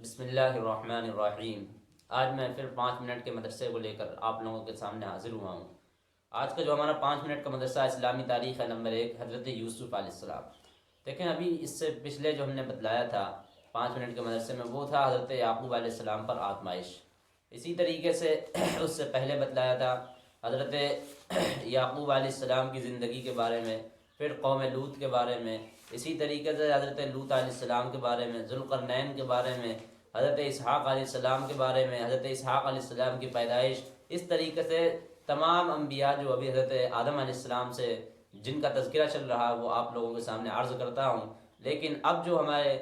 بسم اللہ الرحمن الرحیم۔ آج میں پھر 5 منٹ کے مدرسے کو لے کر آپ لوگوں کے سامنے حاضر ہوا ہوں۔ آج کا جو ہمارا 5 منٹ کا مدرسہ اسلامی تاریخ ہے نمبر 1، حضرت یوسف علیہ السلام۔ دیکھیں، ابھی اس سے پچھلے جو ہم نے بتلایا تھا 5 منٹ کے مدرسے میں، وہ تھا حضرت یعقوب علیہ السلام پر آزمائش۔ اسی طریقے سے اس سے پہلے بتلایا تھا حضرت یعقوب علیہ السلام کی زندگی کے بارے میں، پھر قوم لوط کے بارے میں، اسی طریقے سے حضرت لوط علیہ السلام کے بارے میں، ذوالقرنین کے بارے میں، حضرت اسحاق علیہ السلام کے بارے میں، حضرت اسحاق علیہ السلام کی پیدائش۔ اس طریقے سے تمام انبیاء جو ابھی حضرت آدم علیہ السلام سے جن کا تذکرہ چل رہا ہے وہ آپ لوگوں کے سامنے عرض کرتا ہوں۔ لیکن اب جو ہمارے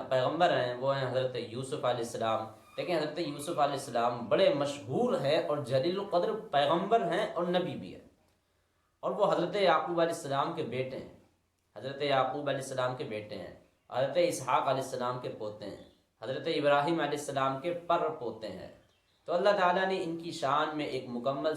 پیغمبر ہیں وہ ہیں حضرت یوسف علیہ السلام۔ لیکن حضرت یوسف علیہ السلام بڑے مشہور ہیں اور جلیل القدر پیغمبر ہیں اور نبی بھی ہیں، اور وہ حضرت یعقوب علیہ السلام کے بیٹے ہیں۔ حضرت یعقوب علیہ السلام کے بیٹے ہیں، حضرت اسحاق علیہ السلام کے پوتے ہیں، حضرت ابراہیم علیہ السلام کے پر پوتے ہیں۔ تو اللہ تعالیٰ نے ان کی شان میں ایک مکمل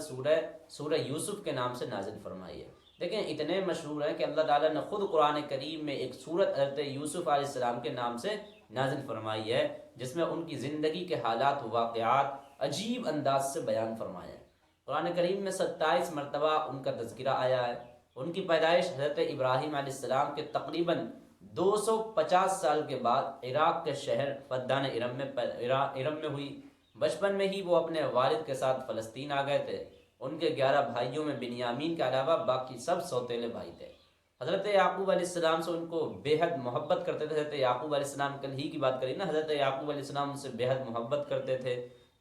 سورہ یوسف کے نام سے نازل فرمائی ہے۔ دیکھیں، اتنے مشہور ہیں کہ اللہ تعالیٰ نے خود قرآن کریم میں ایک سورت حضرت یوسف علیہ السلام کے نام سے نازل فرمائی ہے، جس میں ان کی زندگی کے حالات و واقعات عجیب انداز سے بیان فرمائے ہیں۔ قرآن کریم میں 27 مرتبہ ان کا تذکرہ آیا ہے۔ ان کی پیدائش حضرت ابراہیم علیہ السلام کے تقریباً 250 سال کے بعد عراق کے شہر فدان ارم میں ہوئی۔ بچپن میں ہی وہ اپنے والد کے ساتھ فلسطین آ گئے تھے۔ ان کے 11 بھائیوں میں بنیامین کے علاوہ باقی سب سوتیلے بھائی تھے۔ حضرت یعقوب علیہ السلام سے ان کو بے حد محبت کرتے تھے۔ حضرت یعقوب علیہ السلام کل ہی کی بات کری نا، حضرت یعقوب علیہ السلام ان سے بے حد محبت کرتے تھے۔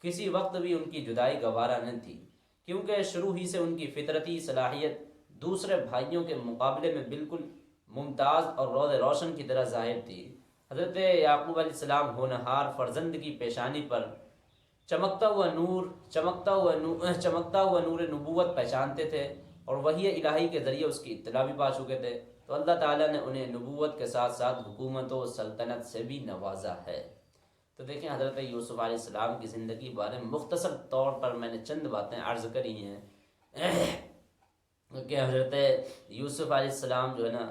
کسی وقت بھی ان کی جدائی گوارا نہ تھی، کیونکہ شروع ہی سے ان کی فطرتی صلاحیت دوسرے بھائیوں کے مقابلے میں بالکل ممتاز اور روشن کی طرح ظاہر تھی۔ حضرت یعقوب علیہ السلام ہونہار فرزند کی پیشانی پر چمکتا ہوا نور نبوت پہچانتے تھے، اور وحی الہی کے ذریعے اس کی اطلاع بھی پا چکے تھے۔ تو اللہ تعالیٰ نے انہیں نبوت کے ساتھ ساتھ حکومت و سلطنت سے بھی نوازا ہے۔ تو دیکھیں، حضرت یوسف علیہ السلام کی زندگی کے بارے میں مختصر طور پر میں نے چند باتیں عرض کری ہیں کہ حضرت یوسف علیہ السلام جو ہے نا،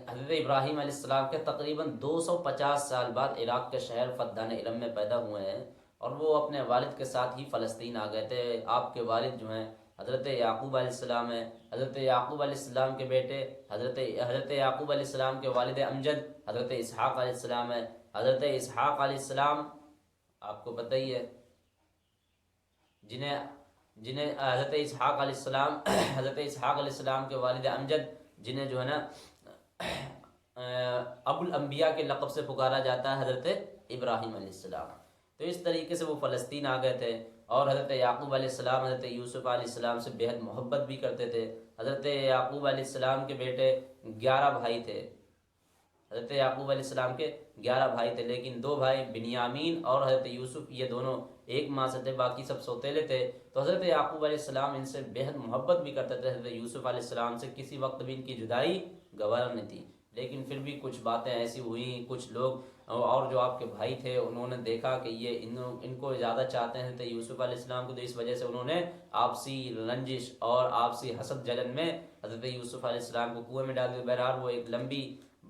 حضرت ابراہیم علیہ السلام کے تقریباً 250 سال بعد عراق کے شہر فدان ارم میں پیدا ہوئے ہیں، اور وہ اپنے والد کے ساتھ ہی فلسطین آ گئے تھے۔ آپ کے والد جو ہیں حضرت یعقوب علیہ السلام ہیں۔ حضرت یعقوب علیہ السلام کے بیٹے حضرت یعقوب علیہ السلام کے والد امجد حضرت اسحاق علیہ السلام ہیں۔ حضرت اسحاق علیہ السلام آپ کو پتہ ہی ہے، جنہیں حضرت اسحاق علیہ السلام حضرت اسحاق علیہ السلام کے والد امجد، جنہیں جو ہے نا ابو الانبیاء کے لقب سے پکارا جاتا ہے، حضرت ابراہیم علیہ السلام۔ تو اس طریقے سے وہ فلسطین آ گئے تھے، اور حضرت یعقوب علیہ السلام حضرت یوسف علیہ السلام سے بے حد محبت بھی کرتے تھے۔ حضرت یعقوب علیہ السلام کے بیٹے 11 بھائی تھے۔ حضرت یعقوب علیہ السلام کے 11 بھائی تھے، لیکن 2 بھائی بنیامین اور حضرت یوسف، یہ دونوں ایک ماں سے تھے، باقی سب سوتیلے تھے۔ تو حضرت یعقوب علیہ السلام ان سے بے حد محبت بھی کرتے تھے۔ حضرت یوسف علیہ السلام سے کسی وقت بھی ان کی جدائی گوارا نہیں تھی، لیکن پھر بھی کچھ باتیں ایسی ہوئیں، کچھ لوگ اور جو آپ کے بھائی تھے انہوں نے دیکھا کہ یہ ان کو زیادہ چاہتے ہیں حضرت یوسف علیہ السلام کو، تو اس وجہ سے انہوں نے آپسی رنجش اور آپسی حسد جلن میں حضرت یوسف علیہ السلام کو کنویں میں ڈال دیا۔ بہرحال وہ ایک لمبی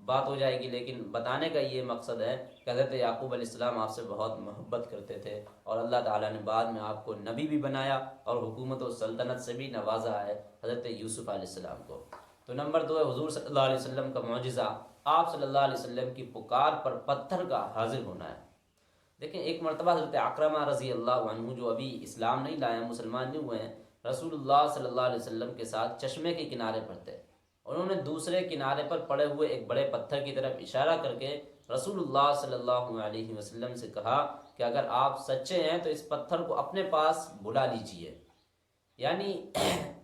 بات ہو جائے گی، لیکن بتانے کا یہ مقصد ہے کہ حضرت یعقوب علیہ السلام آپ سے بہت محبت کرتے تھے، اور اللہ تعالیٰ نے بعد میں آپ کو نبی بھی بنایا اور حکومت و سلطنت سے بھی نوازا ہے حضرت یوسف علیہ السلام کو۔ تو نمبر 2 ہے حضور صلی اللہ علیہ وسلم کا معجزہ، آپ صلی اللہ علیہ وسلم کی پکار پر پتھر کا حاضر ہونا ہے۔ دیکھیں، ایک مرتبہ حضرت اکرمہ رضی اللہ عنہ، جو ابھی اسلام نہیں لائے ہیں، مسلمان نہیں ہوئے ہیں، رسول اللہ صلی اللہ علیہ وسلم کے ساتھ چشمے کے کنارے پر تھے۔ انہوں نے دوسرے کنارے پر پڑے ہوئے ایک بڑے پتھر کی طرف اشارہ کر کے رسول اللہ صلی اللہ علیہ وسلم سے کہا کہ اگر آپ سچے ہیں تو اس پتھر کو اپنے پاس بلا لیجئے، یعنی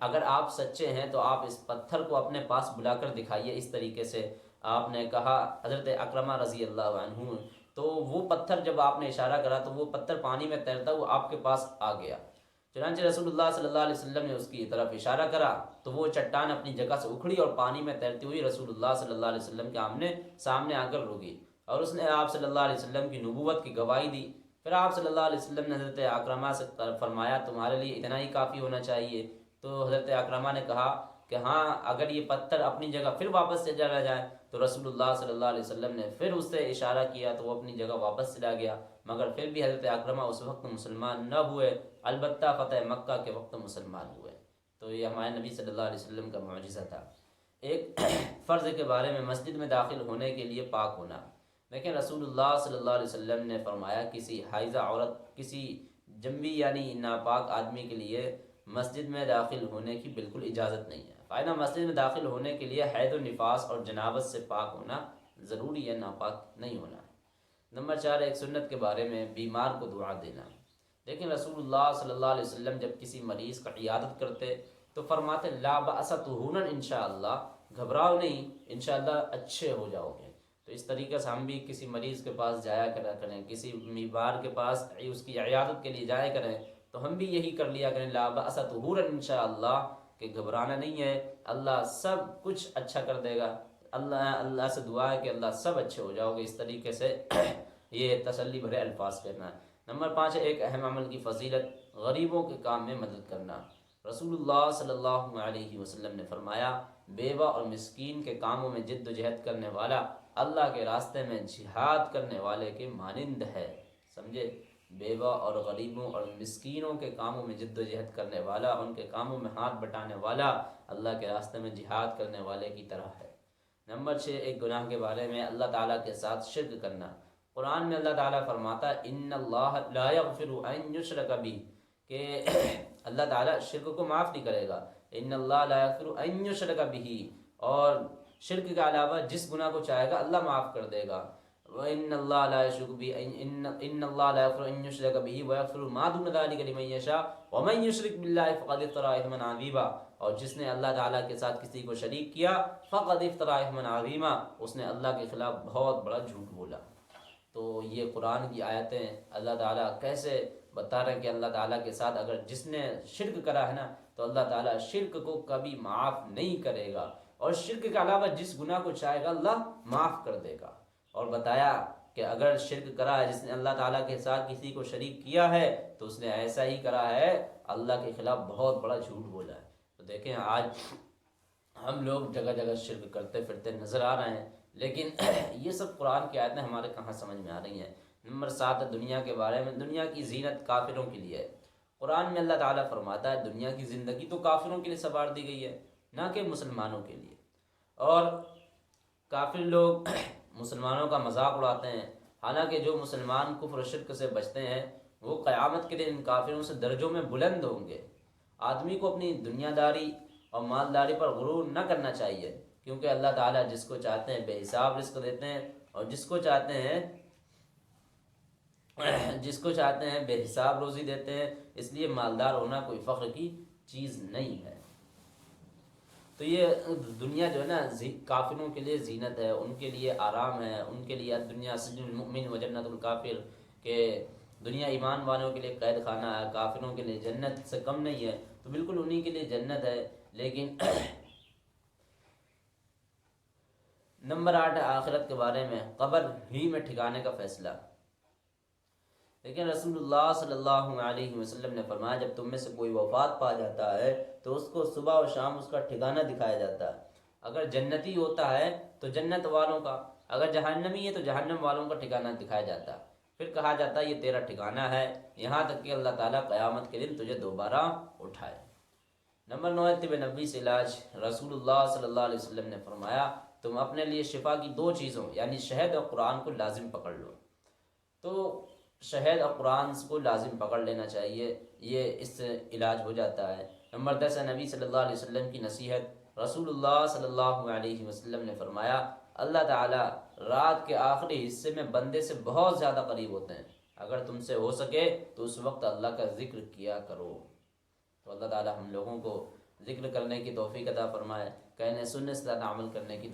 اگر آپ سچے ہیں تو آپ اس پتھر کو اپنے پاس بلا کر دکھائیے۔ اس طریقے سے آپ نے کہا حضرت اکرمہ رضی اللہ عنہ۔ تو وہ پتھر، جب آپ نے اشارہ کرا تو وہ پتھر پانی میں تیرتا وہ آپ کے پاس آ گیا۔ چنانچہ رسول اللہ صلی اللہ علیہ وسلم نے اس کی طرف اشارہ کرا تو وہ چٹان اپنی جگہ سے اکھڑی اور پانی میں تیرتی ہوئی رسول اللہ صلی اللہ علیہ وسلم کے سامنے آ کر رکی، اور اس نے آپ صلی اللہ علیہ وسلم کی نبوت کی گواہی دی۔ پھر آپ صلی اللہ علیہ وسلم نے حضرت اکرمہ سے فرمایا تمہارے لیے اتنا ہی کافی ہونا چاہیے۔ تو حضرت اکرمہ نے کہا کہ ہاں، اگر یہ پتھر اپنی جگہ پھر واپس سے چلا جائے تو رسول اللہ صلی اللہ علیہ وسلم نے پھر اس سے اشارہ کیا تو وہ اپنی جگہ واپس چلا گیا، مگر پھر بھی حضرت اکرمہ اس وقت مسلمان نہ ہوئے، البتہ فتح مکہ کے وقت مسلمان ہوئے۔ تو یہ ہمارے نبی صلی اللہ علیہ وسلم کا معجزہ تھا۔ ایک فرض کے بارے میں مسجد میں داخل ہونے کے لیے پاک ہونا۔ لیکن رسول اللہ صلی اللہ علیہ وسلم نے فرمایا کسی حائضہ عورت، کسی جنبی یعنی ناپاک آدمی کے لیے مسجد میں داخل ہونے کی بالکل اجازت نہیں ہے۔ فائدہ مسجد میں داخل ہونے کے لیے حید و نفاس اور جنابت سے پاک ہونا ضروری ہے، ناپاک نہیں ہونا۔ نمبر 4، ایک سنت کے بارے میں بیمار کو دعا دینا۔ لیکن رسول اللہ صلی اللہ علیہ وسلم جب کسی مریض کا عیادت کرتے تو فرماتے لا بأس طہورا انشاءاللہ، گھبراؤ نہیں، انشاءاللہ اچھے ہو جاؤ گے۔ تو اس طریقے سے ہم بھی کسی مریض کے پاس جایا کریں، کسی بیمار کے پاس اس کی عیادت کے لیے جایا کریں تو ہم بھی یہی کر لیا کریں لا بأس طہورا انشاءاللہ، کہ گھبرانا نہیں ہے، اللہ سب کچھ اچھا کر دے گا، اللہ سے دعا ہے کہ اللہ سب اچھے ہو جاؤ گے۔ اس طریقے سے یہ تسلی بھرے الفاظ کہنا ہے۔ نمبر 5 ہے ایک اہم عمل کی فضیلت، غریبوں کے کام میں مدد کرنا۔ رسول اللہ صلی اللہ علیہ وسلم نے فرمایا بیوہ اور مسکین کے کاموں میں جد و جہد کرنے والا اللہ کے راستے میں جہاد کرنے والے کے مانند ہے۔ سمجھے؟ بیوہ اور غریبوں اور مسکینوں کے کاموں میں جد و جہد کرنے والا، ان کے کاموں میں ہاتھ بٹانے والا اللہ کے راستے میں جہاد کرنے والے کی طرح ہے۔ نمبر 6، ایک گناہ کے بارے میں اللہ تعالیٰ کے ساتھ شرک کرنا۔ قرآن میں اللہ تعالیٰ فرماتا ہے ان اللہ لا یغفر ان یشرک بہ، کہ اللہ تعالیٰ شرک کو معاف نہیں کرے گا۔ ان اللہ لا یغفر ان یشرک بہ، اور شرک کے علاوہ جس گناہ کو چاہے گا اللہ معاف کر دے گا۔ وَإِنَّ اللَّهَ لَا يُشْرِكُ بِهِ إِنَّ اللَّهَ لَا يَغْفِرُ أَن يُشْرَكَ بِهِ وَيَغْفِرُ مَا دُونَ ذَلِكَ لِمَن يَشَاءُ وَمَن يُشْرِكْ بِاللَّهِ فَقَدِ افْتَرَىٰ إِثْمًا عَظِيمًا، اور جس نے اللہ تعالیٰ کے ساتھ کسی کو شریک کیا فَقَدِ افْتَرَىٰ إِثْمًا عَظِيمًا، اس نے اللہ کے خلاف بہت بڑا جھوٹ بولا۔ تو یہ قرآن کی آیتیں اللہ تعالیٰ کیسے بتا رہے ہیں کہ اللہ تعالیٰ کے ساتھ اگر جس نے شرک کرا ہے نا تو اللہ تعالیٰ شرک کو کبھی معاف نہیں کرے گا، اور شرک کے علاوہ جس گناہ کو چاہے گا اللہ معاف کر دے گا۔ اور بتایا کہ اگر شرک کرا ہے جس نے اللہ تعالیٰ کے ساتھ کسی کو شریک کیا ہے تو اس نے ایسا ہی کرا ہے، اللہ کے خلاف بہت بڑا جھوٹ بولا ہے۔ تو دیکھیں آج ہم لوگ جگہ جگہ شرک کرتے پھرتے نظر آ رہے ہیں، لیکن یہ سب قرآن کی آیتیں ہمارے کہاں سمجھ میں آ رہی ہیں۔ نمبر 7 ہے دنیا کے بارے میں، دنیا کی زینت کافروں کے لیے ہے۔ قرآن میں اللہ تعالیٰ فرماتا ہے دنیا کی زندگی تو کافروں کے لیے سنوار دی گئی ہے، نہ کہ مسلمانوں کے لیے۔ اور کافر لوگ مسلمانوں کا مذاق اڑاتے ہیں، حالانکہ جو مسلمان کفر و شرک سے بچتے ہیں وہ قیامت کے دن ان کافروں سے درجوں میں بلند ہوں گے۔ آدمی کو اپنی دنیا داری اور مالداری پر غرور نہ کرنا چاہیے، کیونکہ اللہ تعالیٰ جس کو چاہتے ہیں بے حساب رزق دیتے ہیں، اور جس کو چاہتے ہیں بے حساب روزی دیتے ہیں، اس لیے مالدار ہونا کوئی فخر کی چیز نہیں ہے۔ تو یہ دنیا جو ہے نا کافروں کے لیے زینت ہے، ان کے لیے آرام ہے، ان کے لیے دنیا سجن المؤمن و جنت الکافر، کہ دنیا ایمان والوں کے لیے قید خانہ ہے، کافروں کے لیے جنت سے کم نہیں ہے، تو بالکل انہی کے لیے جنت ہے۔ لیکن نمبر 8 آخرت کے بارے میں، قبر ہی میں ٹھکانے کا فیصلہ۔ لیکن رسول اللہ صلی اللہ علیہ وسلم نے فرمایا جب تم میں سے کوئی وفات پا جاتا ہے تو اس کو صبح و شام اس کا ٹھکانہ دکھایا جاتا ہے۔ اگر جنتی ہوتا ہے تو جنت والوں کا، اگر جہنمی ہے تو جہنم والوں کا ٹھکانہ دکھایا جاتا ہے۔ پھر کہا جاتا ہے یہ تیرا ٹھکانہ ہے، یہاں تک کہ اللہ تعالیٰ قیامت کے دن تجھے دوبارہ اٹھائے۔ نمبر 9 طب نبوی سے علاج۔ رسول اللہ صلی اللہ علیہ وسلم نے فرمایا تم اپنے لیے شفا کی 2 چیزوں یعنی شہد اور قرآن کو لازم پکڑ لو۔ تو شہد اور قرآن کو لازم پکڑ لینا چاہیے، یہ اس سے علاج ہو جاتا ہے۔ نمبر 10 نبی صلی اللہ علیہ وسلم کی نصیحت۔ رسول اللہ صلی اللہ علیہ وسلم نے فرمایا اللہ تعالیٰ رات کے آخری حصے میں بندے سے بہت زیادہ قریب ہوتے ہیں، اگر تم سے ہو سکے تو اس وقت اللہ کا ذکر کیا کرو۔ تو اللہ تعالیٰ ہم لوگوں کو ذکر کرنے کی توفیق عطا فرمائے، کہنے سننے سے زیادہ عمل کرنے کی توفیق